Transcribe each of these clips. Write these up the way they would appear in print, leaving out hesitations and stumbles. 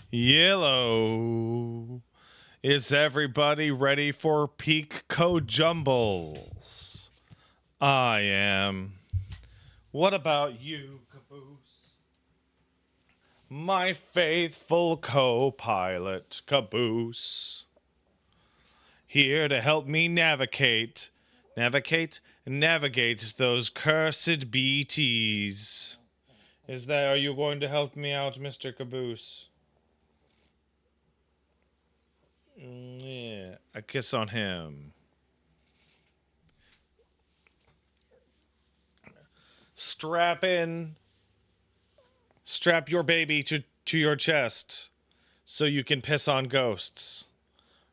Yellow. Is everybody ready for peak co-jumbles? I am. What about you, Caboose? My faithful co-pilot, Caboose. Here to help me navigate those cursed BTs. Are you going to help me out, Mr. Caboose? Yeah, a kiss on him. Strap your baby to your chest so you can piss on ghosts.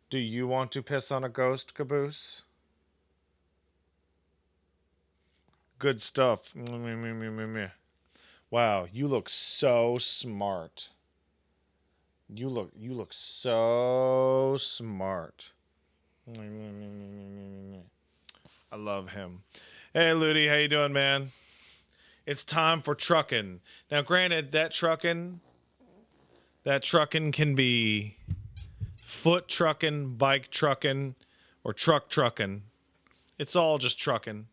Do you want to piss on a ghost, Caboose? Good stuff. Wow, you look so smart. You look so smart. I love him. Hey, Ludi, how you doing, man? It's time for trucking. Now, granted, that trucking can be foot trucking, bike trucking, or truck trucking. It's all just trucking.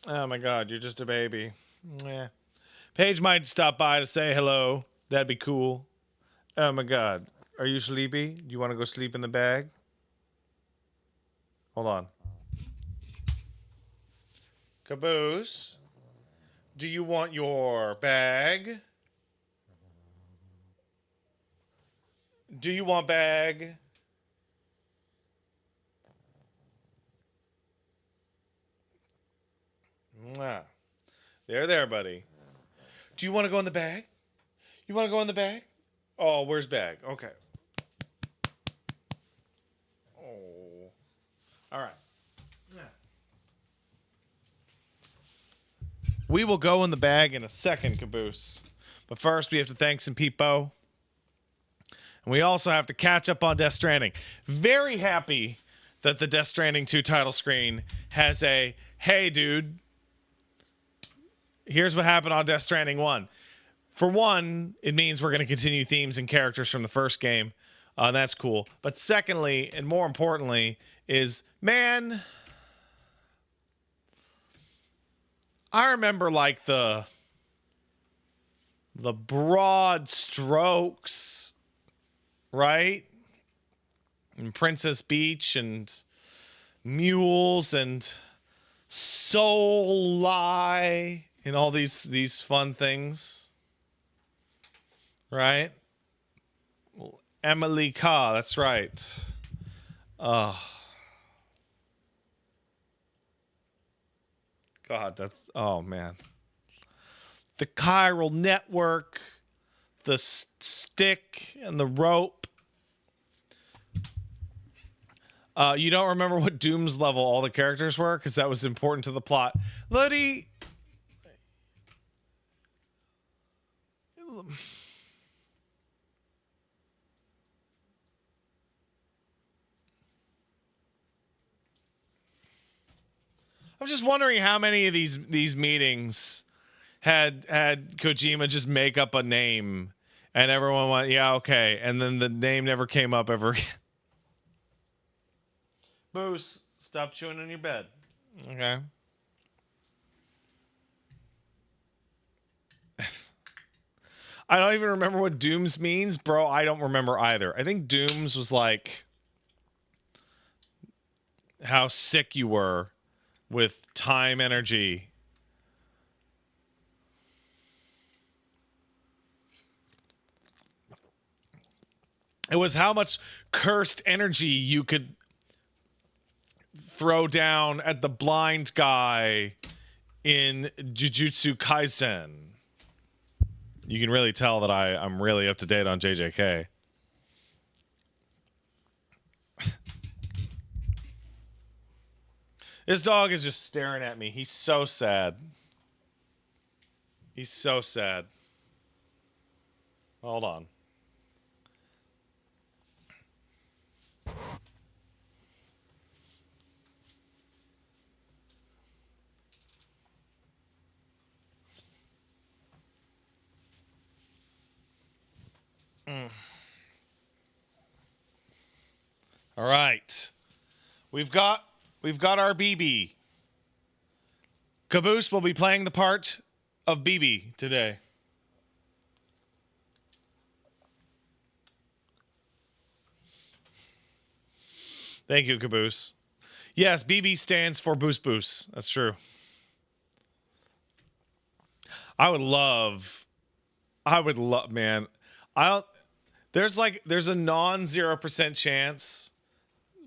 Oh my God, you're just a baby. Yeah. Paige might stop by to say hello. That'd be cool. Oh my God. Are you sleepy? Do you want to go sleep in the bag? Hold on. Caboose, do you want your bag? Do you want bag? Mwah. There, buddy. Do you want to go in the bag? You want to go in the bag? Oh, where's bag? Okay. Oh. All right. Yeah. We will go in the bag in a second, Caboose. But first, we have to thank some people. And we also have to catch up on Death Stranding. Very happy that the Death Stranding 2 title screen has a, hey, dude, here's what happened on Death Stranding 1. For one, it means we're going to continue themes and characters from the first game. That's cool. But secondly, and more importantly, is, man, I remember like the broad strokes, right? And Princess Beach and mules and Soul Lie and all these fun things. Right? Emily Ka, that's right. God, that's, oh man. The chiral network, the stick and the rope. You don't remember what Doom's level all the characters were? Because that was important to the plot. Lodi. I'm just wondering how many of these meetings had Kojima just make up a name and everyone went, yeah, okay, and then the name never came up ever again. Moose, stop chewing in your bed. Okay. I don't even remember what Dooms means, bro. I don't remember either. I think Dooms was like how sick you were with time energy. It was how much cursed energy you could throw down at the blind guy in Jujutsu Kaisen. You can really tell that I'm really up to date on JJK. This dog is just staring at me. He's so sad. He's so sad. Hold on. All right. We've got our BB. Caboose will be playing the part of BB today. Thank you, Caboose. Yes, BB stands for Boost Boost. That's true. I would love, man. I don't. There's a non 0% chance,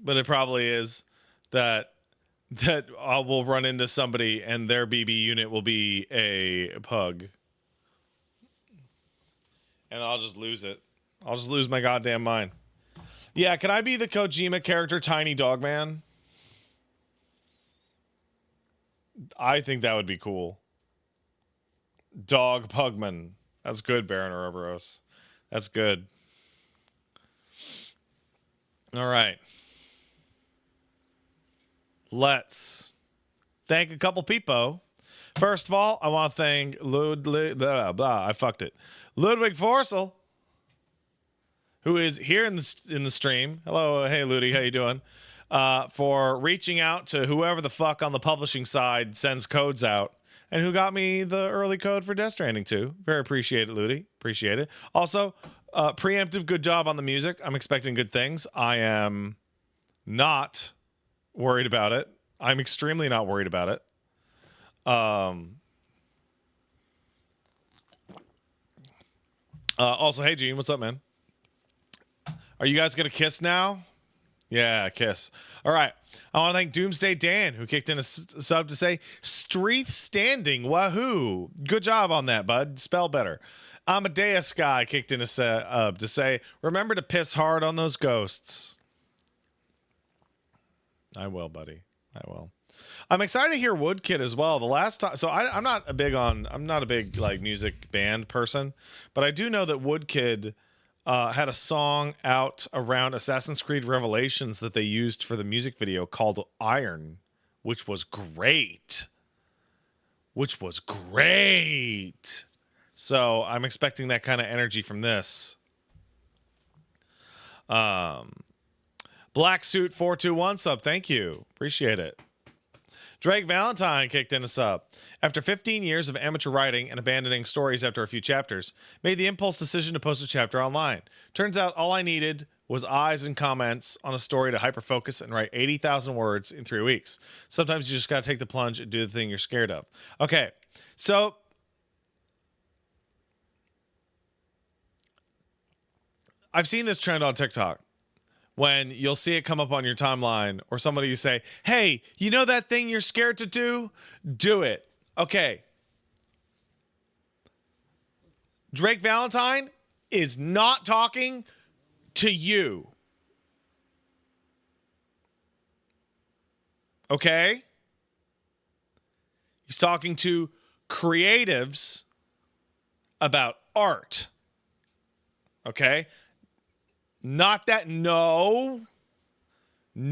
but it probably is that I will run into somebody and their BB unit will be a pug, and I'll just lose it. I'll just lose my goddamn mind. Yeah, can I be the Kojima character, Tiny Dog Man? I think that would be cool. Dog Pugman. That's good, Baron Ouroboros. That's good. All right. Let's thank a couple people. First of all, I want to thank I fucked it. Ludwig Forsell, who is here in the stream. Hello, hey Ludi, how you doing? For reaching out to whoever the fuck on the publishing side sends codes out, and who got me the early code for Death Stranding 2. Very appreciate it, Ludi. Appreciate it. Also, preemptive good job on the music. I'm expecting good things. I am not worried about it. I'm extremely not worried about it. Also, hey Gene, what's up, man? Are you guys gonna kiss now? Yeah, kiss. All right. I want to thank Doomsday Dan, who kicked in a sub to say, Streeth Standing, wahoo. Good job on that, bud. Spell better. Amadeus Guy kicked in a sub to say, remember to piss hard on those ghosts. I will, buddy. I will. I'm excited to hear Woodkid as well. The last time, so I'm not a big like music band person, but I do know that Woodkid had a song out around Assassin's Creed Revelations that they used for the music video called Iron, which was great. So I'm expecting that kind of energy from this. Black Suit 421 sub, thank you. Appreciate it. Drake Valentine kicked in a sub. After 15 years of amateur writing and abandoning stories after a few chapters, made the impulse decision to post a chapter online. Turns out all I needed was eyes and comments on a story to hyperfocus and write 80,000 words in 3 weeks. Sometimes you just gotta take the plunge and do the thing you're scared of. Okay, so I've seen this trend on TikTok. When you'll see it come up on your timeline, or somebody you say, hey, you know that thing you're scared to do? Do it. Okay. Drake Valentine is not talking to you. Okay? He's talking to creatives about art. Okay? Not that, no. You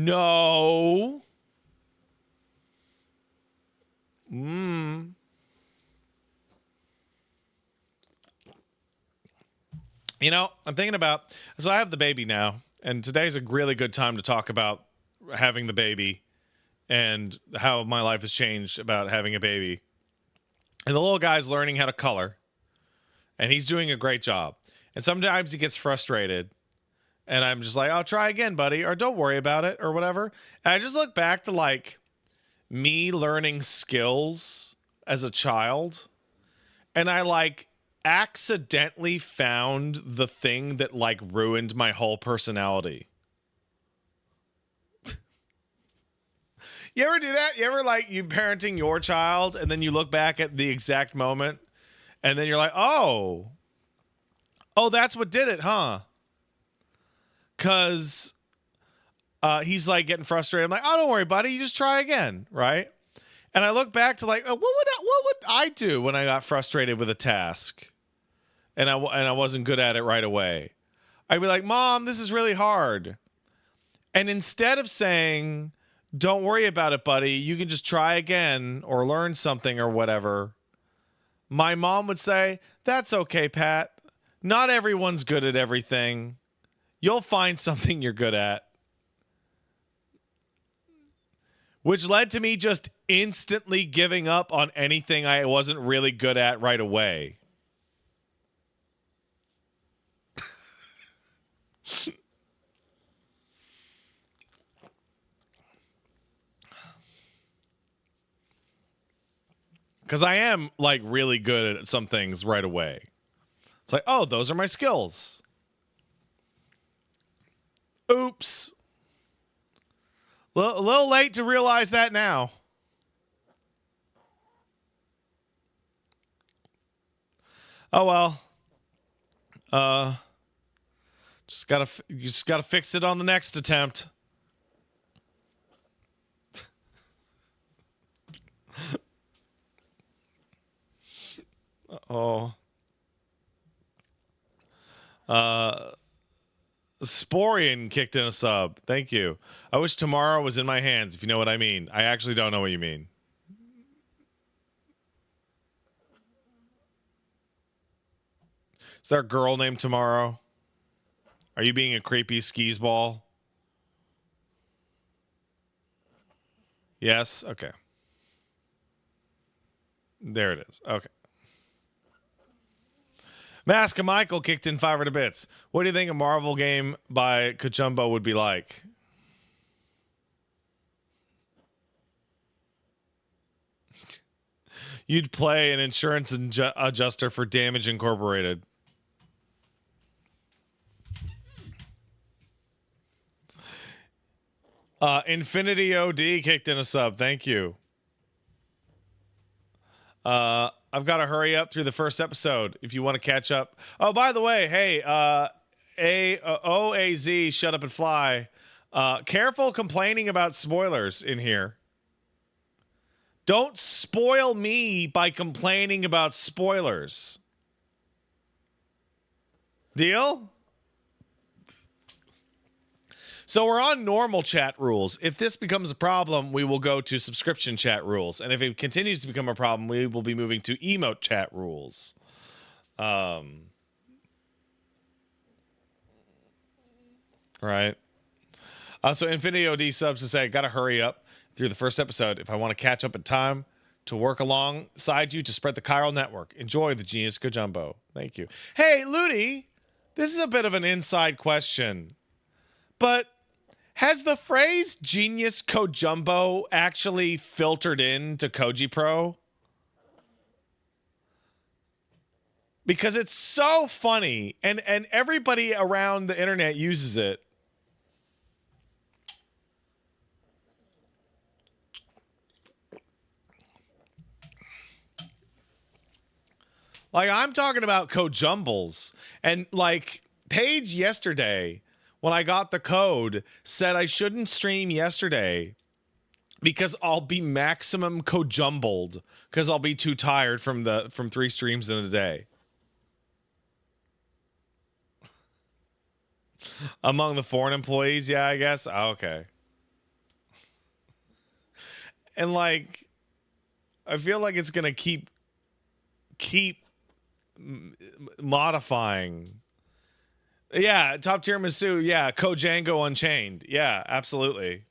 know, I'm thinking about, so I have the baby now, and today's a really good time to talk about having the baby and how my life has changed about having a baby. And the little guy's learning how to color, and he's doing a great job. And sometimes he gets frustrated. And I'm just like, I'll try again, buddy, or don't worry about it, or whatever. And I just look back to, like, me learning skills as a child. And I, like, accidentally found the thing that, like, ruined my whole personality. You ever do that? You ever, like, you parenting your child, and then you look back at the exact moment, and then you're like, oh, that's what did it, huh? Because he's like getting frustrated. I'm like, oh, don't worry, buddy. You just try again, right? And I look back to like, what would I do when I got frustrated with a task, and I wasn't good at it right away? I'd be like, Mom, this is really hard. And instead of saying, don't worry about it, buddy, you can just try again or learn something or whatever, my mom would say, that's okay, Pat. Not everyone's good at everything. You'll find something you're good at. which led to me just instantly giving up on anything I wasn't really good at right away. Because I am, like, really good at some things right away. It's like, oh, those are my skills. Oops. A little late to realize that now. Oh, well. You just gotta fix it on the next attempt. Oh. Sporian kicked in a sub. Thank you. I wish tomorrow was in my hands, if you know what I mean. I actually don't know what you mean. Is there a girl named Tomorrow? Are you being a creepy skis ball? Yes? Okay. There it is. Okay. Mask of Michael kicked in 500 bits. What do you think a Marvel game by Kojima would be like? You'd play an insurance adjuster for Damage Incorporated. Infinity OD kicked in a sub. Thank you. I've got to hurry up through the first episode if you want to catch up. Oh, by the way, hey, OAZ, shut up and fly. Careful complaining about spoilers in here. Don't spoil me by complaining about spoilers. Deal? So we're on normal chat rules. If this becomes a problem, we will go to subscription chat rules. And if it continues to become a problem, we will be moving to emote chat rules. Right. So Infinity OD subs to say, gotta hurry up through the first episode if I want to catch up in time to work alongside you to spread the chiral network. Enjoy the Genius Kojumbo. Thank you. Hey, Ludi, this is a bit of an inside question, but has the phrase Genius Kojumbo actually filtered into Koji Pro? Because it's so funny and everybody around the internet uses it. Like, I'm talking about Kojumbles. And, like, Paige yesterday, when I got the code, said I shouldn't stream yesterday because I'll be maximum Kojumbled because I'll be too tired from 3 streams in a day. Among the foreign employees, yeah, I guess. Oh, okay. And, like, I feel like it's going to keep modifying. Yeah, top tiramisu. Yeah, Kojango Unchained. Yeah, absolutely.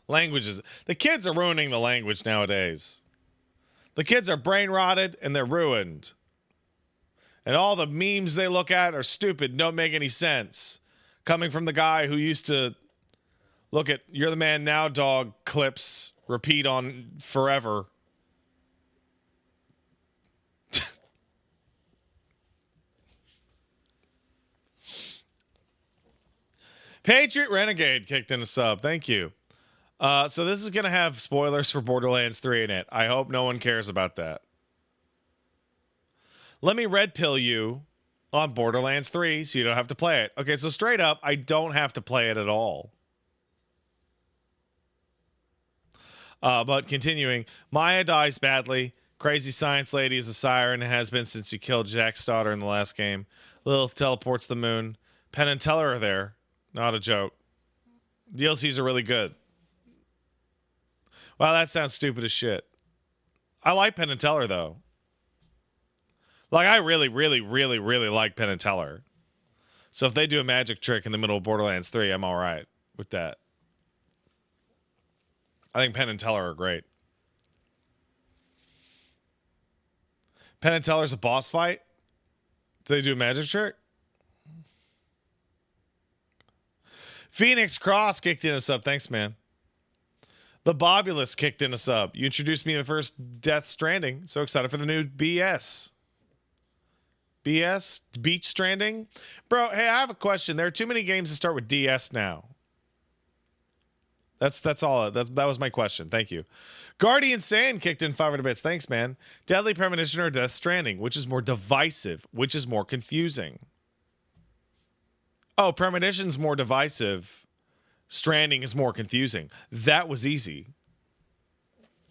Languages. The kids are ruining the language nowadays. The kids are brain rotted and they're ruined. And all the memes they look at are stupid, don't make any sense. Coming from the guy who used to look at "You're the Man Now" dog clips, repeat on forever. Patriot Renegade kicked in a sub. Thank you. So this is going to have spoilers for Borderlands 3 in it. I hope no one cares about that. Let me red pill you on Borderlands 3 so you don't have to play it. Okay, so straight up, I don't have to play it at all. But continuing, Maya dies badly. Crazy science lady is a siren and has been since you killed Jack's daughter in the last game. Lilith teleports the moon. Penn and Teller are there. Not a joke. DLCs are really good. Wow, that sounds stupid as shit. I like Penn and Teller, though. Like, I really, really, really, really like Penn and Teller. So if they do a magic trick in the middle of Borderlands 3, I'm all right with that. I think Penn and Teller are great. Penn and Teller's a boss fight. Do they do a magic trick? Phoenix Cross kicked in a sub. Thanks, man. The Bobulus kicked in a sub. You introduced me to the first Death Stranding. So excited for the new BS. BS? Beach Stranding? Bro, hey, I have a question. There are too many games that start with DS now. That's all. That was my question. Thank you. Guardian Sand kicked in 500 bits. Thanks, man. Deadly Premonition or Death Stranding? Which is more divisive? Which is more confusing? Oh, Premonition's more divisive. Stranding is more confusing. That was easy.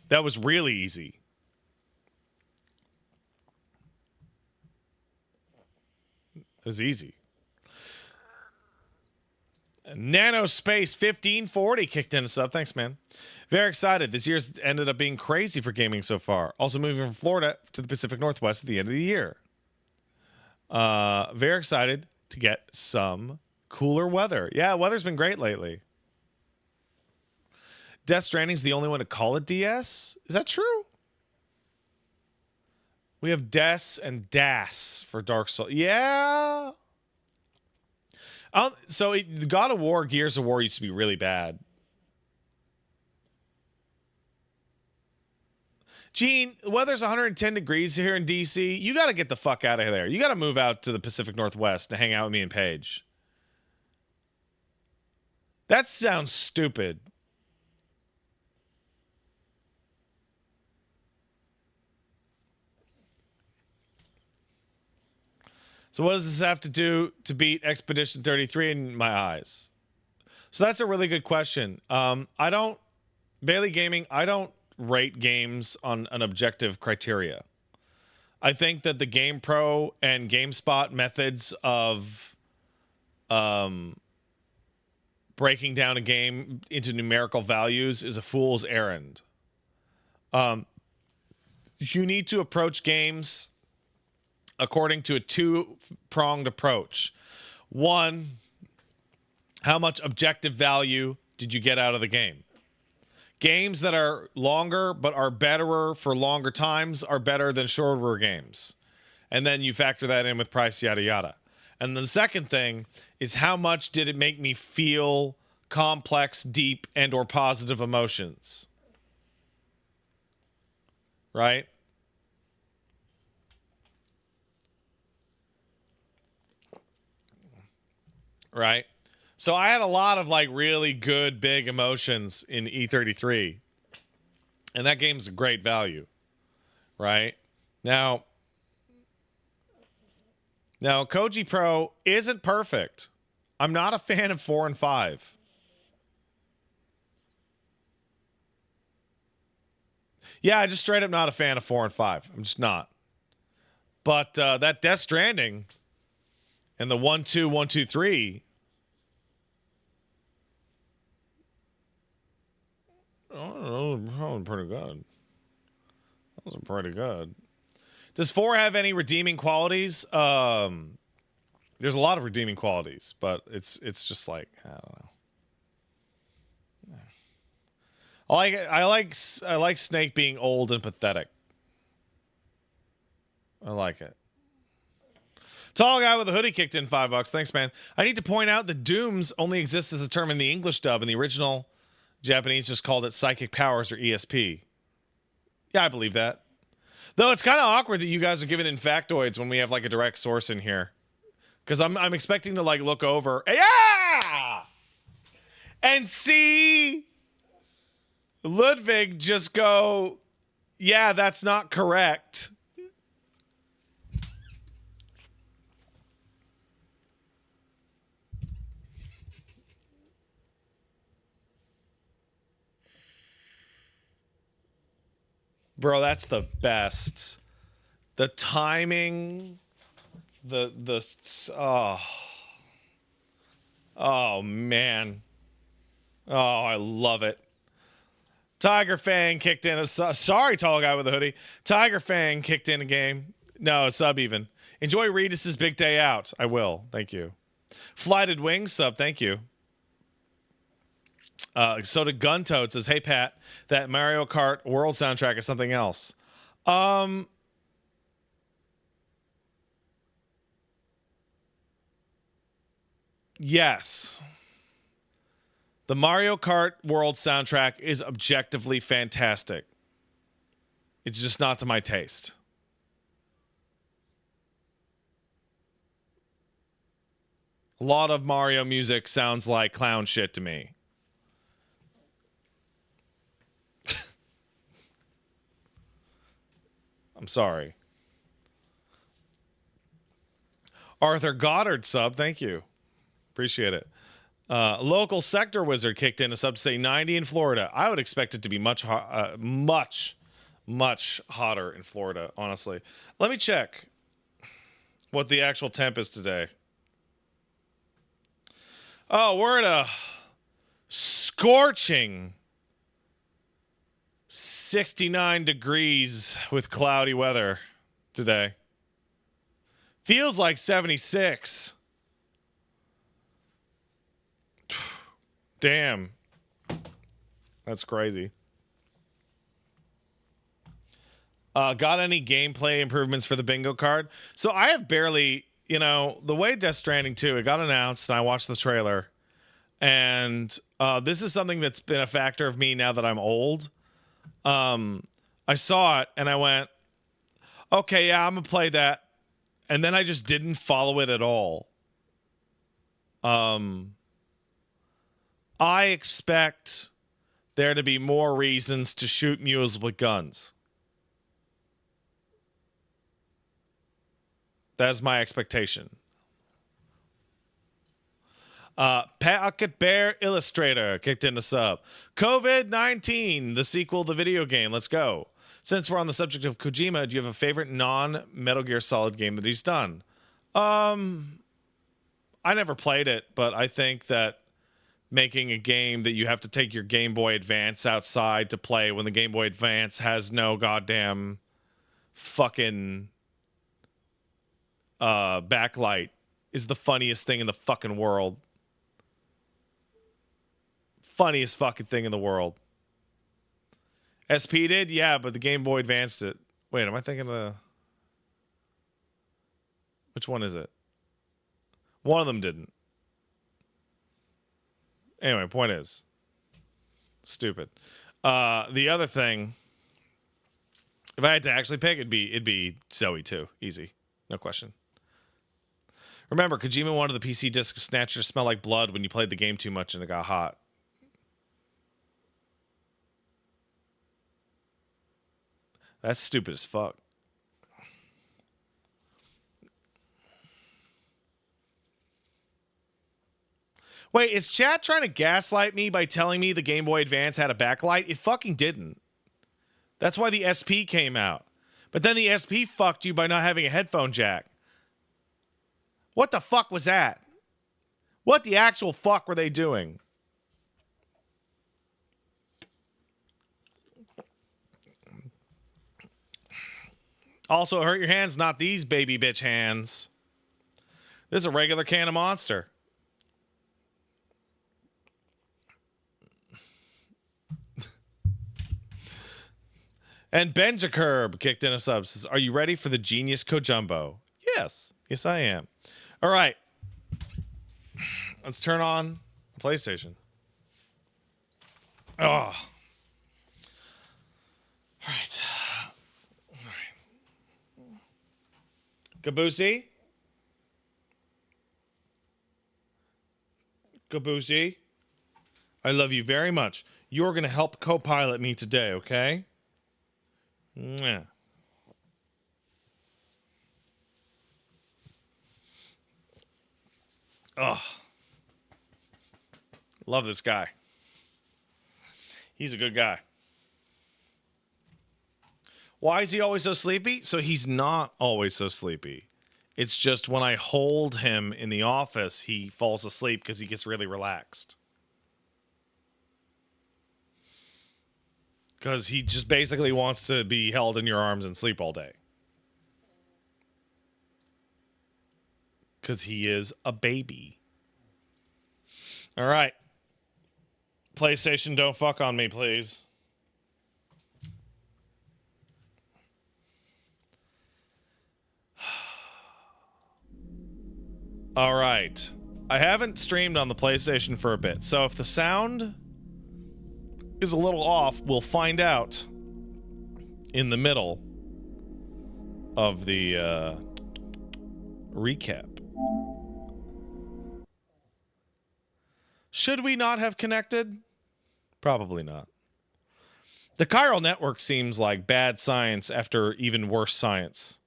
That was really easy. It was easy. Nanospace 1540 kicked in a sub. Thanks, man. Very excited. This year's ended up being crazy for gaming so far. Also moving from Florida to the Pacific Northwest at the end of the year. Very excited to get some cooler weather. Yeah, weather's been great lately. Death Stranding's the only one to call it DS? Is that true? We have Des and Das for Dark Souls. Yeah. God of War, Gears of War used to be really bad. Gene, the weather's 110 degrees here in DC. You got to get the fuck out of there. You got to move out to the Pacific Northwest to hang out with me and Paige. That sounds stupid. So what does this have to do to beat Expedition 33 in my eyes? So that's a really good question. Bailey Gaming, I don't rate games on an objective criteria. I think that the GamePro and GameSpot methods of breaking down a game into numerical values is a fool's errand. You need to approach games according to a two-pronged approach. One, how much objective value did you get out of the game? Games that are longer but are betterer for longer times are better than shorter games. And then you factor that in with price, yada, yada. And the second thing is how much did it make me feel complex, deep, and or positive emotions? Right? Right? So I had a lot of like really good big emotions in E33. And that game's a great value. Right? Now Koji Pro isn't perfect. I'm not a fan of 4 and 5. Yeah, I just straight up not a fan of 4 and 5. I'm just not. But that Death Stranding and the 1, 2, 1, 2, 3. Oh, that was pretty good. That was pretty good. Does 4 have any redeeming qualities? There's a lot of redeeming qualities, but it's just like, I don't know. I like Snake being old and pathetic. I like it. Tall guy with a hoodie kicked in $5. Thanks, man. I need to point out that Dooms only exists as a term in the English dub, and the original Japanese just called it psychic powers or ESP. Yeah, I believe that. Though it's kind of awkward that you guys are giving in factoids when we have like a direct source in here. Because I'm expecting to like look over. Yeah! And see Ludwig just go, yeah, that's not correct. Bro, that's the best. The timing, oh man. Oh, I love it. Tiger Fang kicked in a sorry, tall guy with a hoodie. Tiger Fang kicked in a game. No, sub even. Enjoy Redis's big day out. I will. Thank you. Flighted Wings sub. Thank you. So did Guntoad says, "Hey Pat, that Mario Kart World soundtrack is something else." Yes. The Mario Kart World soundtrack is objectively fantastic. It's just not to my taste. A lot of Mario music sounds like clown shit to me. I'm sorry. Arthur Goddard sub, thank you. Appreciate it. Local sector wizard kicked in a sub to say 90 in Florida. I would expect it to be much hotter in Florida, honestly. Let me check what the actual temp is today. Oh, we're at a scorching 69 degrees with cloudy weather today. Feels like 76. Damn. That's crazy. Got any gameplay improvements for the bingo card? So I have barely, the way Death Stranding 2, it got announced and I watched the trailer. And this is something that's been a factor of me now that I'm old. I saw it and I went, okay, yeah, I'm going to play that. And then I just didn't follow it at all. I expect there to be more reasons to shoot mules with guns. That's my expectation. Pocket Bear Illustrator kicked in a sub. COVID-19, the sequel, the video game. Let's go. Since we're on the subject of Kojima, do you have a favorite non-Metal Gear Solid game that he's done? I never played it, but I think that making a game that you have to take your Game Boy Advance outside to play when the Game Boy Advance has no goddamn fucking backlight is the funniest thing in the fucking world. Funniest fucking thing in the world. SP did? Yeah, but the Game Boy Advanced it. Wait, am I thinking of the... Which one is it? One of them didn't. Anyway, point is, stupid. The other thing, if I had to actually pick, it'd be Zoe 2. Easy. No question. Remember, Kojima wanted the PC disc snatcher to smell like blood when you played the game too much and it got hot. That's stupid as fuck. Wait, is chat trying to gaslight me by telling me the Game Boy Advance had a backlight? It fucking didn't. That's why the SP came out. But then the SP fucked you by not having a headphone jack. What the fuck was that? What the actual fuck were they doing? Also, hurt your hands, not these baby bitch hands. This is a regular can of Monster. And Benjacurb kicked in a sub. Says, are you ready for the genius Kojumbo? Yes. Yes, I am. All right. Let's turn on PlayStation. Oh. All right. All right. Kabusi? Kabusi? I love you very much. You're going to help co-pilot me today, okay? Yeah. Oh. Love this guy. He's a good guy. Why is he always so sleepy? So he's not always so sleepy. It's just when I hold him in the office, he falls asleep because he gets really relaxed. Because he just basically wants to be held in your arms and sleep all day. Because he is a baby. All right. PlayStation, don't fuck on me, please. All right. I haven't streamed on the PlayStation for a bit, so if the sound is a little off, we'll find out in the middle of the recap. Should we not have connected? Probably not. The chiral network seems like bad science after even worse science.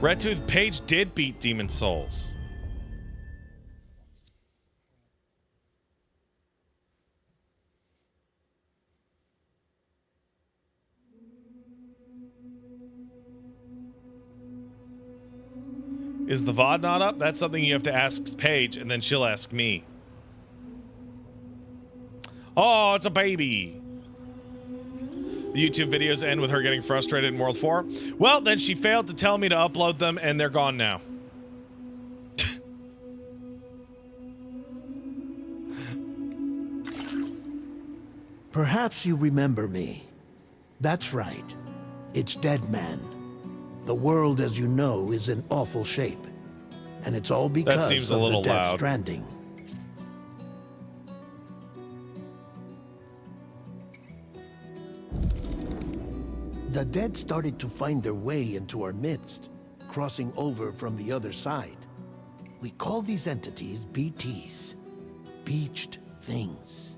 Redtooth Page did beat Demon Souls. Is the VOD not up? That's something you have to ask Paige, and then she'll ask me. Oh, it's a baby. The YouTube videos end with her getting frustrated in World 4. Well, then she failed to tell me to upload them, and they're gone now. Perhaps you remember me. That's right. It's Deadman. The world, as you know, is in awful shape. And it's all because that seems a little of the Death loud. Stranding. The dead started to find their way into our midst, crossing over from the other side. We call these entities BTs, beached things.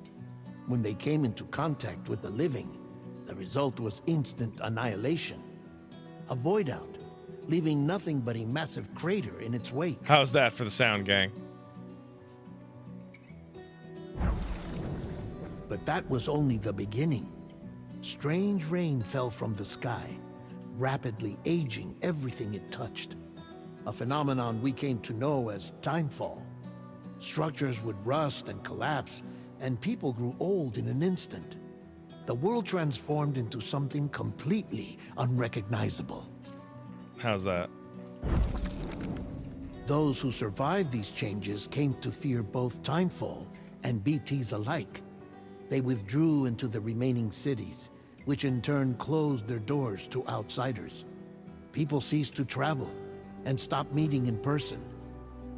When they came into contact with the living, the result was instant annihilation. A void out, leaving nothing but a massive crater in its wake. How's that for the sound, gang? But that was only the beginning. Strange rain fell from the sky, rapidly aging everything it touched. A phenomenon we came to know as timefall. Structures would rust and collapse, and people grew old in an instant. The world transformed into something completely unrecognizable. How's that? Those who survived these changes came to fear both timefall and BTs alike. They withdrew into the remaining cities, which in turn closed their doors to outsiders. People ceased to travel and stopped meeting in person.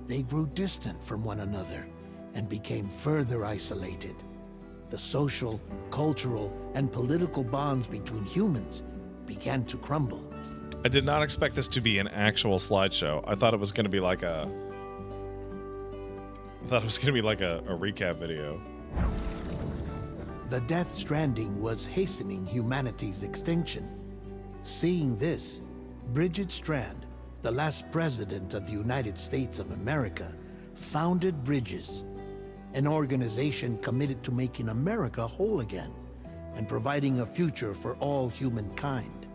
They grew distant from one another and became further isolated. The social, cultural, and political bonds between humans began to crumble. I did not expect this to be an actual slideshow. I thought it was going to be like a recap video. The Death Stranding was hastening humanity's extinction. Seeing this, Bridget Strand, the last president of the United States of America, founded Bridges, an organization committed to making America whole again and providing a future for all humankind.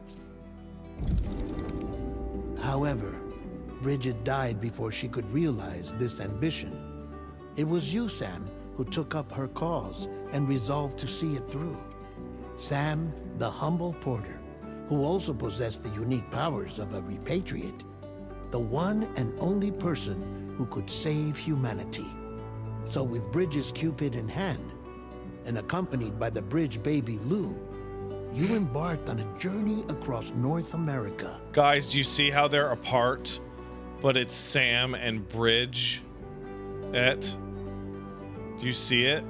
However, Bridget died before she could realize this ambition. It was you, Sam, who took up her cause and resolved to see it through. Sam, the humble porter, who also possessed the unique powers of a repatriate, the one and only person who could save humanity. So with Bridges' Cupid in hand, and accompanied by the bridge baby Lou, you embarked on a journey across North America. Guys, do you see how they're apart, but it's Sam and Bridge? Do you see it?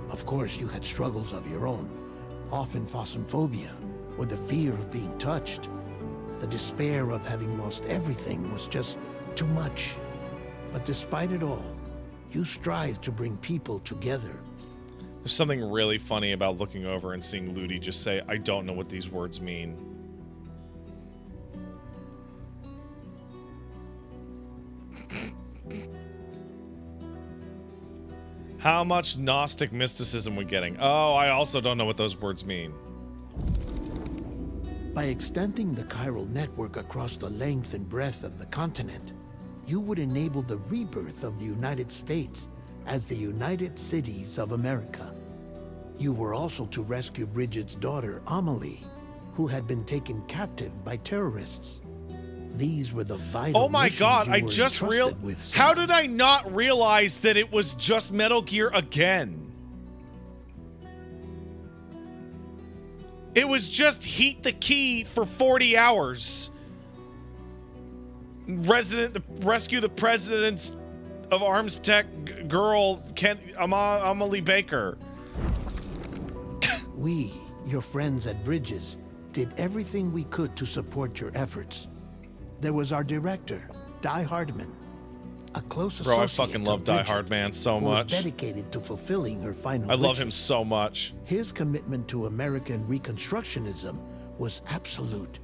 Of course, you had struggles of your own, often phasmophobia, or the fear of being touched. The despair of having lost everything was just too much. But despite it all, you strive to bring people together. There's something really funny about looking over and seeing Ludi just say, I don't know what these words mean. How much Gnostic mysticism we're getting. Oh, I also don't know what those words mean. By extending the chiral network across the length and breadth of the continent, you would enable the rebirth of the United States as the United Cities of America. You were also to rescue Bridget's daughter, Amelie, who had been taken captive by terrorists. These were the vital Oh my missions god, you I were just entrusted with, Sam. How did I not realize that it was just Metal Gear again? It was just heat the key for 40 hours. Rescue the president's of Arms Tech girl, Amelie Baker. We, your friends at Bridges, did everything we could to support your efforts. There was our director, Die Hardman, a close associate. Bro, I fucking love Die Hardman so who was much. dedicated to fulfilling her final I love wishes. him so much. His commitment to American Reconstructionism was absolute,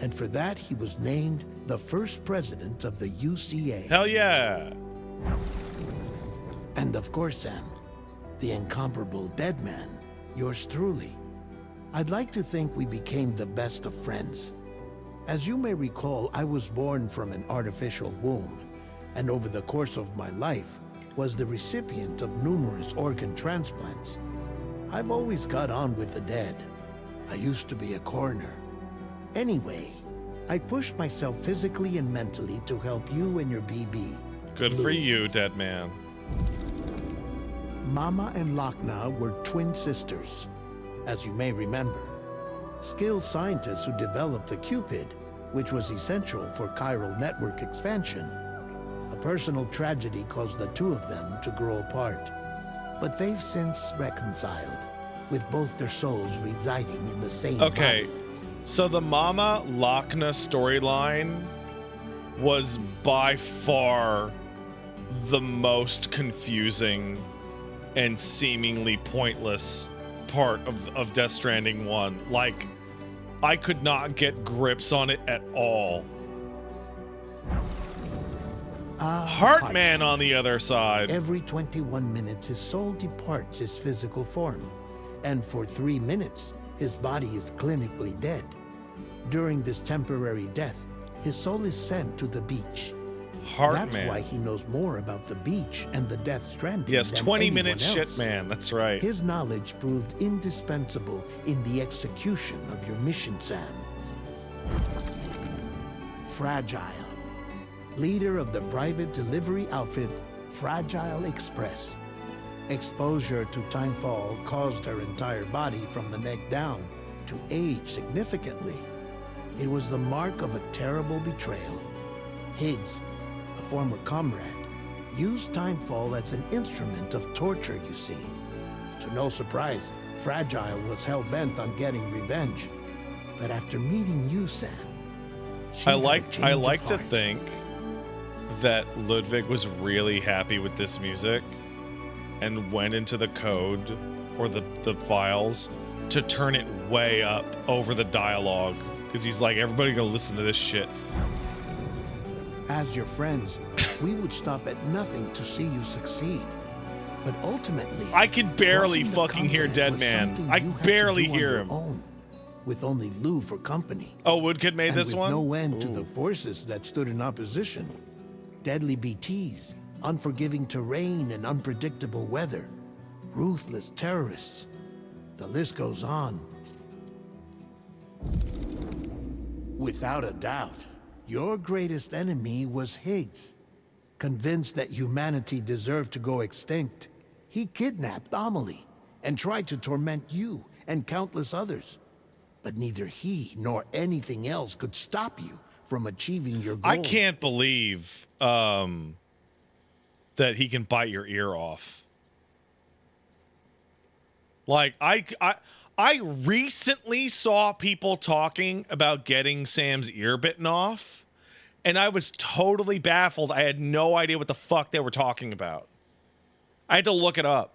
and for that he was named the first president of the UCA. Hell yeah. And of course, Sam, the incomparable Dead Man, yours truly. I'd like to think we became the best of friends. As you may recall, I was born from an artificial womb, and over the course of my life was the recipient of numerous organ transplants. I've always got on with the dead. I used to be a coroner. Anyway, I pushed myself physically and mentally to help you and your BB. Good for you, Dead Man. Mama and Lakna were twin sisters, as you may remember. Skilled scientists who developed the Cupid, which was essential for chiral network expansion. A personal tragedy caused the two of them to grow apart. But they've since reconciled, with both their souls residing in the same Okay, body. so the Mama Lakna storyline was by far the most confusing and seemingly pointless part of Death Stranding 1. Like, I could not get grips on it at all. Heartman on the other side. Every 21 minutes, his soul departs his physical form, and for 3 minutes, his body is clinically dead. During this temporary death, his soul is sent to the beach. That's why Heartman. he knows more about the beach and the Death Stranding Yes, than 20-minute anyone shit else. man. That's right. His knowledge proved indispensable in the execution of your mission, Sam. Fragile. Leader of the private delivery outfit, Fragile Express. Exposure to timefall caused her entire body from the neck down to age significantly. It was the mark of a terrible betrayal. Higgs, a former comrade, used timefall as an instrument of torture, you see. To no surprise, Fragile was hell-bent on getting revenge. But after meeting you, Sam, she I had a like change of to heart. think that Ludwig was really happy with this music and went into the code or the files to turn it way up over the dialogue, because he's like, everybody go listen to this shit. As your friends, we would stop at nothing to see you succeed. But ultimately, I can barely crossing the fucking hear continent Dead was Man. something I you had to barely do on hear your him. own, with only Lou for company. Oh, Woodkid made And this with one? no end to Ooh. the forces that stood in opposition. Deadly BTs, unforgiving terrain and unpredictable weather, ruthless terrorists. The list goes on. Without a doubt, your greatest enemy was Higgs. Convinced that humanity deserved to go extinct, he kidnapped Amelie and tried to torment you and countless others. But neither he nor anything else could stop you from achieving your goal. I can't believe that he can bite your ear off. Like, I recently saw people talking about getting Sam's ear bitten off, and I was totally baffled. I had no idea what the fuck they were talking about. I had to look it up.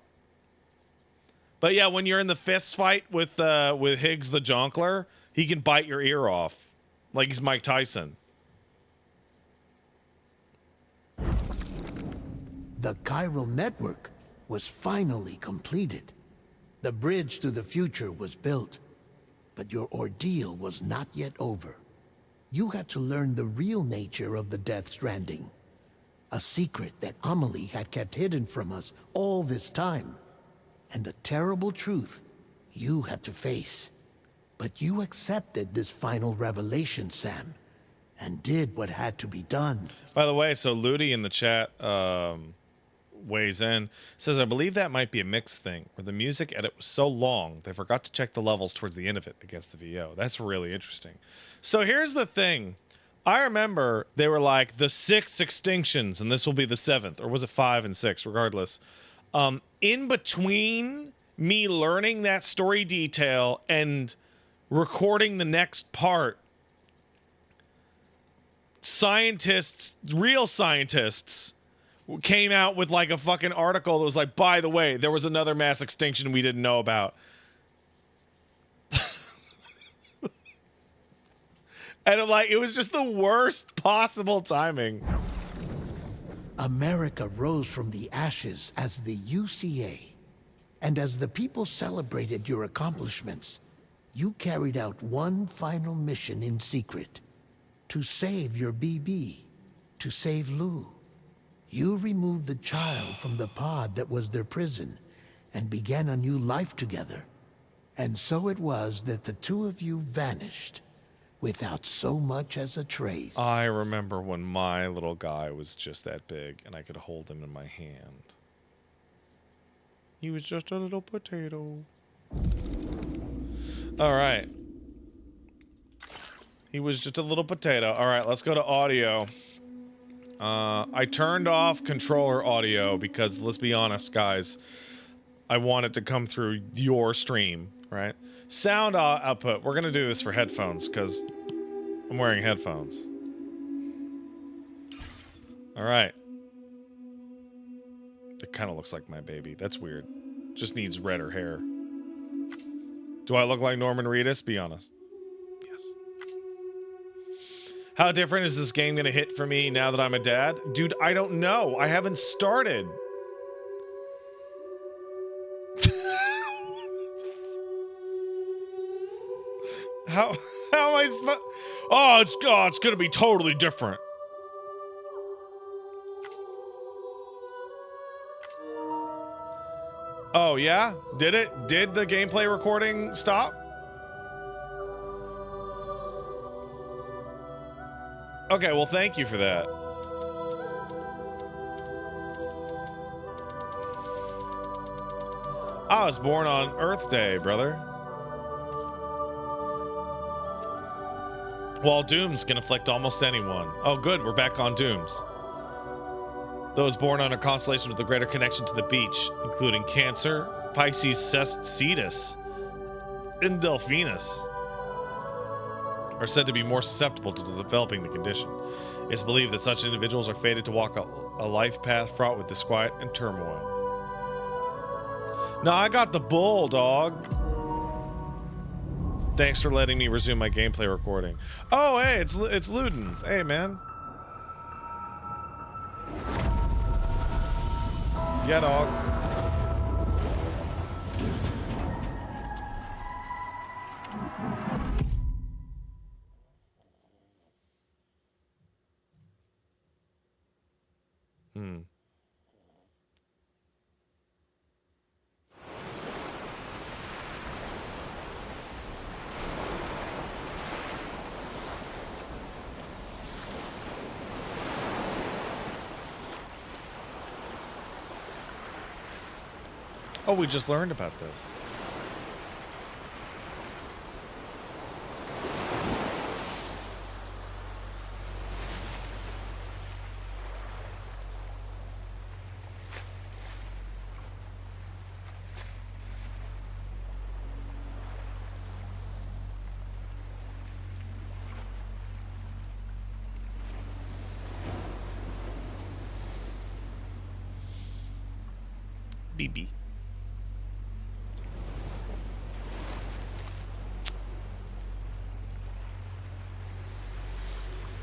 But yeah, when you're in the fist fight with Higgs the Jonkler, he can bite your ear off. Like he's Mike Tyson. The chiral network was finally completed. The bridge to the future was built. But your ordeal was not yet over. You had to learn the real nature of the Death Stranding. A secret that Amelie had kept hidden from us all this time. And a terrible truth you had to face. But you accepted this final revelation, Sam. and did what had to be done. By the way, so Ludi in the chat weighs in, says, I believe that might be a mix thing, where the music edit was so long, they forgot to check the levels towards the end of it against the VO. That's really interesting. So here's the thing. I remember they were like, the 6 extinctions, and this will be the 7th, or was it 5 and 6, regardless. In between me learning that story detail and recording the next part, scientists, real scientists, came out with like a fucking article that was like, by the way, there was another mass extinction we didn't know about. And it was just the worst possible timing. America rose from the ashes as the UCA. And as the people celebrated your accomplishments, you carried out one final mission in secret. To save your BB. To save Lou. You removed the child from the pod that was their prison and began a new life together. And so it was that the two of you vanished without so much as a trace. I remember when my little guy was just that big and I could hold him in my hand. He was just a little potato. All right. He was just a little potato. All right, let's go to audio. I turned off controller audio because, let's be honest, guys, I want it to come through your stream, right? Sound output. We're going to do this for headphones because I'm wearing headphones. All right. It kind of looks like my baby. That's weird. Just needs redder hair. Do I look like Norman Reedus? Be honest. Yes. How different is this game going to hit for me now that I'm a dad? Dude, I don't know. I haven't started. How am I supposed... Oh, it's going to be totally different. Oh, yeah? Did it? Did the gameplay recording stop? Okay, well, thank you for that. I was born on Earth Day, brother. While Dooms can afflict almost anyone. Oh, good, we're back on Dooms. Those born under constellations with a greater connection to the beach, including Cancer, Pisces Cetus, and Delphinus, are said to be more susceptible to developing the condition. It's believed that such individuals are fated to walk a life path fraught with disquiet and turmoil. No, I got the bull, dog. Thanks for letting me resume my gameplay recording. Oh, hey, it's Ludens. Hey, man. Yeah, dog. Oh, we just learned about this. BB.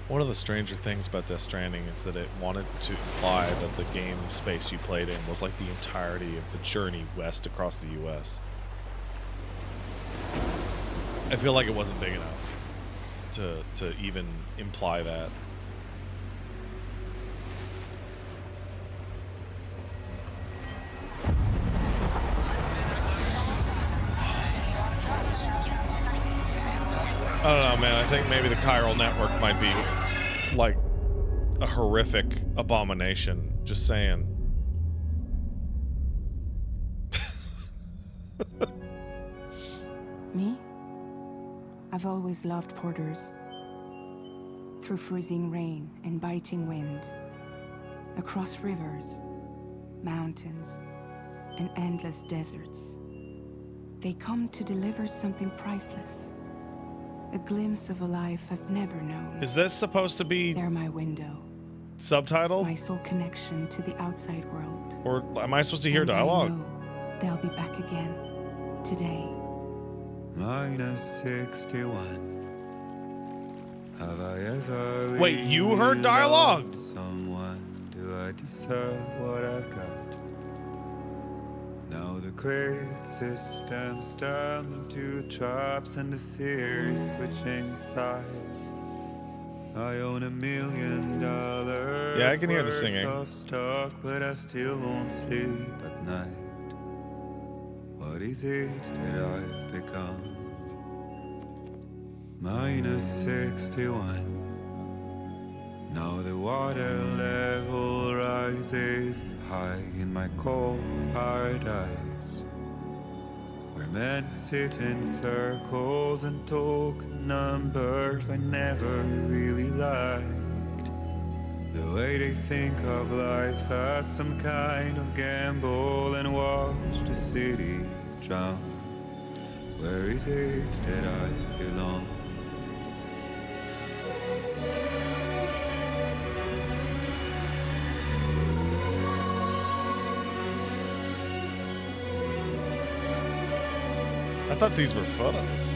One of the stranger things about Death Stranding is that it wanted to imply that the game space you played in was like the entirety of the journey west across the US. I feel like it wasn't big enough to even imply that. I don't know, man. I think maybe the chiral network might be like a horrific abomination. Just saying. Me? I've always loved porters. Through freezing rain and biting wind, across rivers, mountains, and endless deserts, they come to deliver something priceless. A glimpse of a life I've never known. Is this supposed to be They're my window. subtitled? My sole connection to the outside world. Or am I supposed to hear And dialogue? I know they'll be back again. Today. -61. Have I ever Wait, you heard really dialogue? loved someone? Do I deserve what I've got? Now the great systems turn into traps and the fear is switching sides. I own $1 million. Yeah, I can hear the worth singing. of stock, but I still won't sleep at night. What is it that I've become? -61. Now the water level rises high in my cold paradise, where men sit in circles and talk numbers I never really liked. The way they think of life as some kind of gamble and watch the city drown. Where is it that I belong? I thought these were photos.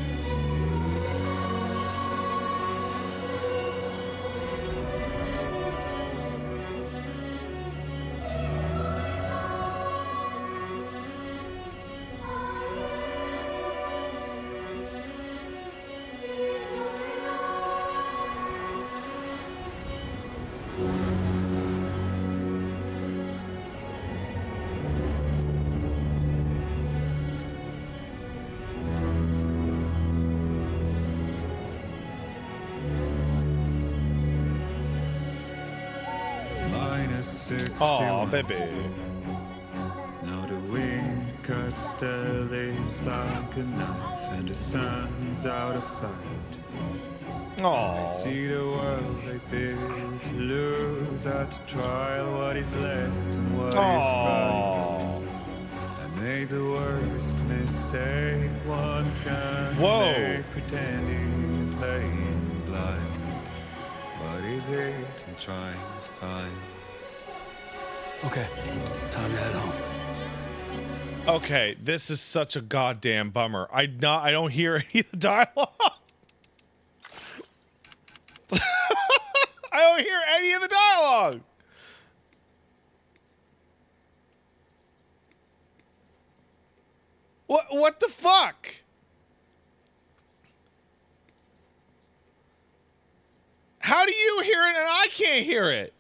-61. Aw, baby. Now the wind cuts the leaves like a knife, and the sun is out of sight. I Aw. see the world they build to lose at the trial. What is left and what is right? Aw. I made the worst mistake one can Whoa. make, pretending and playing blind. What is it I'm trying to find? Okay, time to head home. Okay, this is such a goddamn bummer. I don't hear any of the dialogue. I don't hear any of the dialogue. What the fuck? How do you hear it and I can't hear it?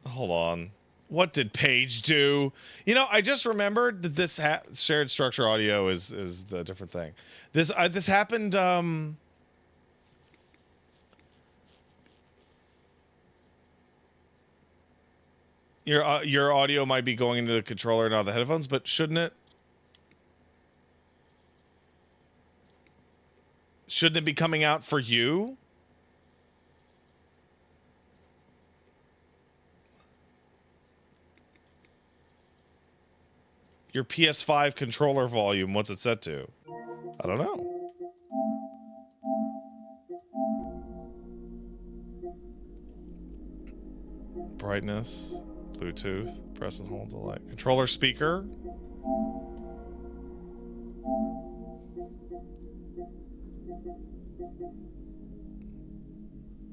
Hold on. What did Paige do? You know, I just remembered that this shared structure audio is the different thing. This happened. Your audio might be going into the controller, not the headphones, but shouldn't it? Shouldn't it be coming out for you? Your PS5 controller volume, what's it set to? I don't know. Brightness, Bluetooth, press and hold the light. Controller speaker.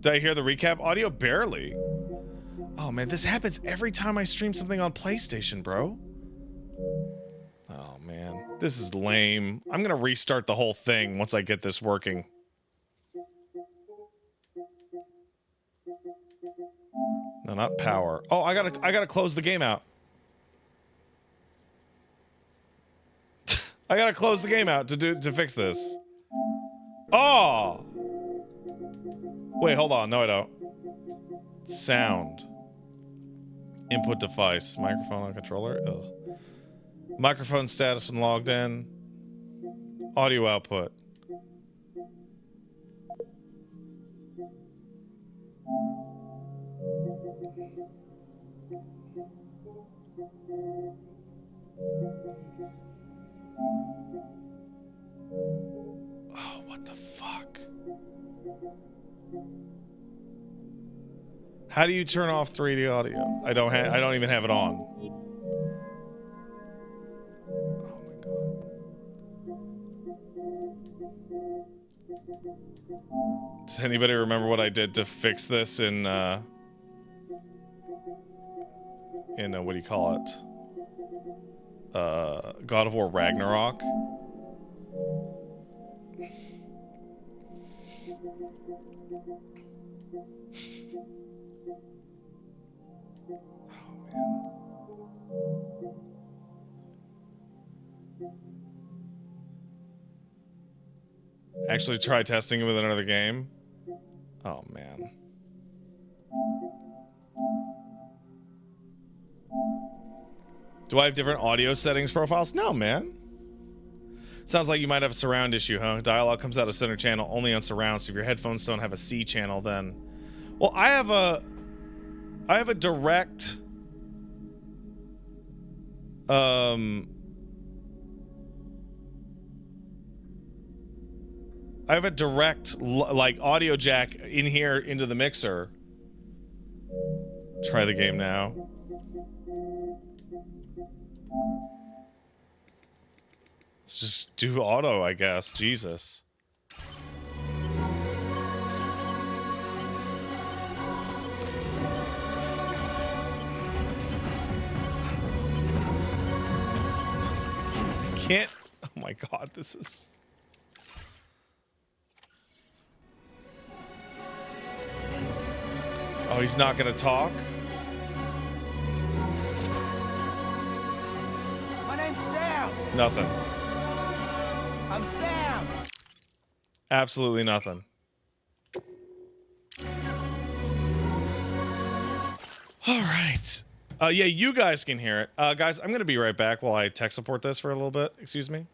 Did I hear the recap audio? Barely. Oh man, this happens every time I stream something on PlayStation, bro. Oh man, this is lame. I'm gonna restart the whole thing once I get this working. No, not power. Oh, I gotta close the game out. I gotta close the game out to fix this. Oh! Wait, hold on. No, I don't. Sound. Input device. Microphone on controller. Ugh. Microphone status when logged in. Audio output. Oh, what the fuck? How do you turn off 3D audio? I don't even have it on. Oh my god. Does anybody remember what I did to fix this in what do you call it? God of War Ragnarok? Actually try testing it with another game? Oh, man. Do I have different audio settings profiles? No, man. Sounds like you might have a surround issue, huh? Dialogue comes out of center channel only on surround, so if your headphones don't have a C channel, then... Well, I have a direct... I have a direct, like, audio jack in here into the mixer. Try the game now. Let's just do auto, I guess. Jesus. Can't. Oh my god, this is. Oh, he's not gonna talk? My name's Sam. Nothing. I'm Sam. Absolutely nothing. All right. Yeah, you guys can hear it. Guys, I'm gonna be right back while I tech support this for a little bit. Excuse me.